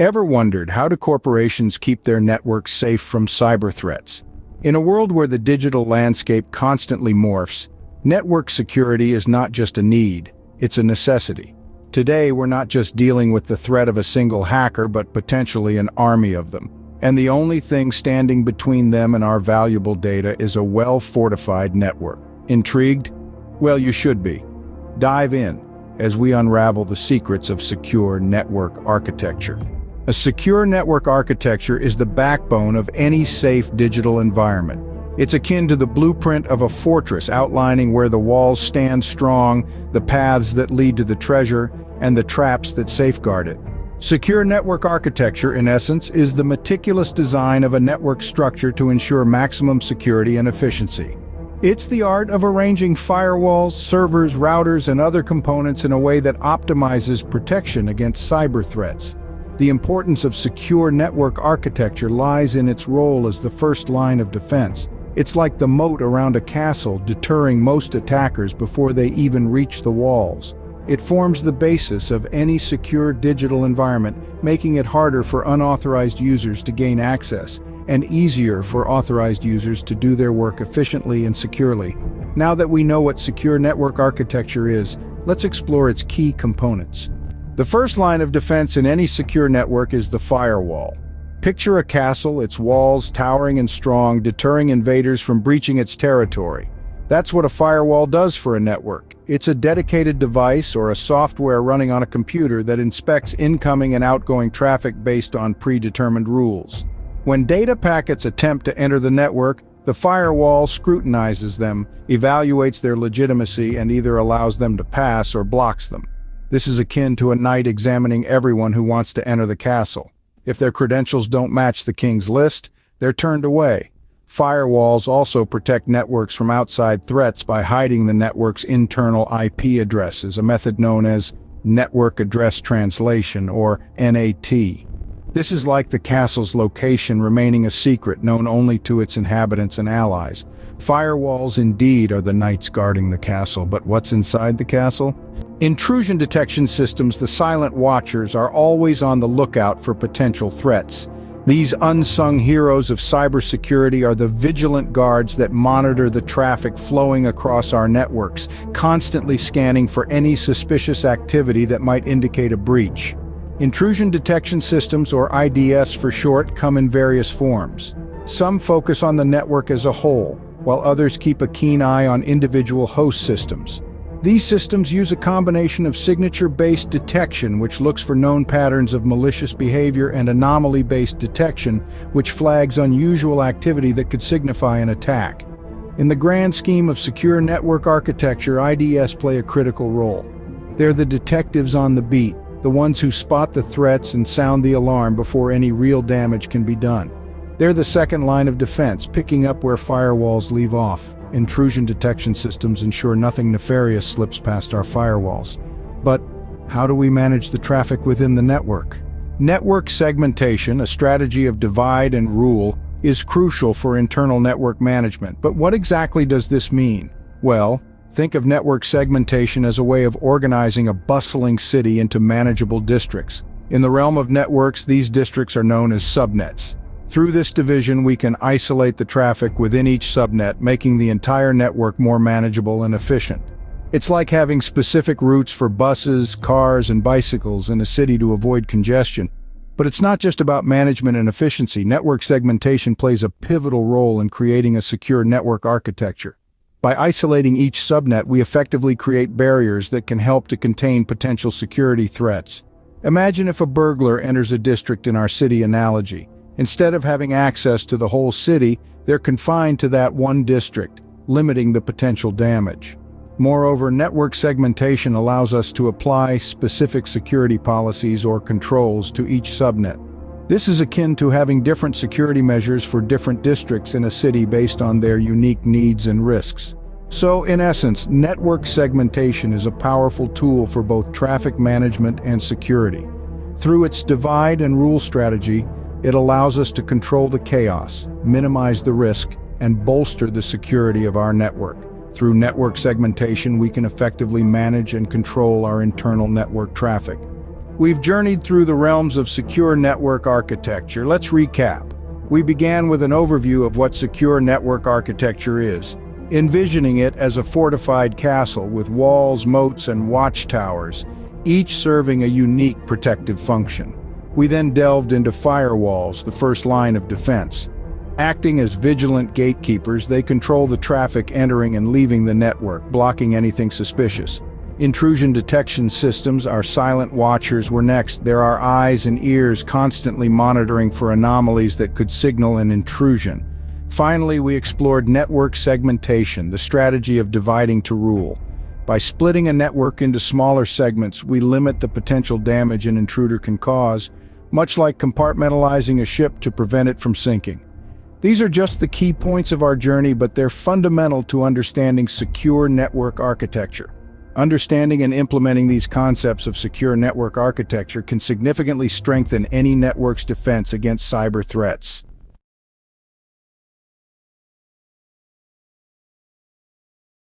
Ever wondered, how do corporations keep their networks safe from cyber threats? In a world where the digital landscape constantly morphs, network security is not just a need, it's a necessity. Today, we're not just dealing with the threat of a single hacker, but potentially an army of them. And the only thing standing between them and our valuable data is a well-fortified network. Intrigued? Well, you should be. Dive in as we unravel the secrets of secure network architecture. A secure network architecture is the backbone of any safe digital environment. It's akin to the blueprint of a fortress, outlining where the walls stand strong, the paths that lead to the treasure, and the traps that safeguard it. Secure network architecture, in essence, is the meticulous design of a network structure to ensure maximum security and efficiency. It's the art of arranging firewalls, servers, routers, and other components in a way that optimizes protection against cyber threats. The importance of secure network architecture lies in its role as the first line of defense. It's like the moat around a castle, deterring most attackers before they even reach the walls. It forms the basis of any secure digital environment, making it harder for unauthorized users to gain access, and easier for authorized users to do their work efficiently and securely. Now that we know what secure network architecture is, let's explore its key components. The first line of defense in any secure network is the firewall. Picture a castle, its walls towering and strong, deterring invaders from breaching its territory. That's what a firewall does for a network. It's a dedicated device or a software running on a computer that inspects incoming and outgoing traffic based on predetermined rules. When data packets attempt to enter the network, the firewall scrutinizes them, evaluates their legitimacy, and either allows them to pass or blocks them. This is akin to a knight examining everyone who wants to enter the castle. If their credentials don't match the king's list, they're turned away. Firewalls also protect networks from outside threats by hiding the network's internal IP addresses, a method known as Network Address Translation, or NAT. This is like the castle's location remaining a secret known only to its inhabitants and allies. Firewalls indeed are the knights guarding the castle, but what's inside the castle? Intrusion detection systems, the silent watchers, are always on the lookout for potential threats. These unsung heroes of cybersecurity are the vigilant guards that monitor the traffic flowing across our networks, constantly scanning for any suspicious activity that might indicate a breach. Intrusion detection systems, or IDS for short, come in various forms. Some focus on the network as a whole, while others keep a keen eye on individual host systems. These systems use a combination of signature-based detection, which looks for known patterns of malicious behavior, and anomaly-based detection, which flags unusual activity that could signify an attack. In the grand scheme of secure network architecture, IDS play a critical role. They're the detectives on the beat, the ones who spot the threats and sound the alarm before any real damage can be done. They're the second line of defense, picking up where firewalls leave off. Intrusion detection systems ensure nothing nefarious slips past our firewalls. But how do we manage the traffic within the network? Network segmentation, a strategy of divide and rule, is crucial for internal network management. But what exactly does this mean? Well, think of network segmentation as a way of organizing a bustling city into manageable districts. In the realm of networks, these districts are known as subnets. Through this division, we can isolate the traffic within each subnet, making the entire network more manageable and efficient. It's like having specific routes for buses, cars, and bicycles in a city to avoid congestion. But it's not just about management and efficiency. Network segmentation plays a pivotal role in creating a secure network architecture. By isolating each subnet, we effectively create barriers that can help to contain potential security threats. Imagine if a burglar enters a district in our city analogy. Instead of having access to the whole city, they're confined to that one district, limiting the potential damage. Moreover, network segmentation allows us to apply specific security policies or controls to each subnet. This is akin to having different security measures for different districts in a city based on their unique needs and risks. So, in essence, network segmentation is a powerful tool for both traffic management and security. Through its divide and rule strategy, it allows us to control the chaos, minimize the risk, and bolster the security of our network. Through network segmentation, we can effectively manage and control our internal network traffic. We've journeyed through the realms of secure network architecture. Let's recap. We began with an overview of what secure network architecture is, envisioning it as a fortified castle with walls, moats, and watchtowers, each serving a unique protective function. We then delved into firewalls, the first line of defense. Acting as vigilant gatekeepers, they control the traffic entering and leaving the network, blocking anything suspicious. Intrusion detection systems, our silent watchers, were next. There are eyes and ears constantly monitoring for anomalies that could signal an intrusion. Finally, we explored network segmentation, the strategy of dividing to rule. By splitting a network into smaller segments, we limit the potential damage an intruder can cause, much like compartmentalizing a ship to prevent it from sinking. These are just the key points of our journey, but they're fundamental to understanding secure network architecture. Understanding and implementing these concepts of secure network architecture can significantly strengthen any network's defense against cyber threats.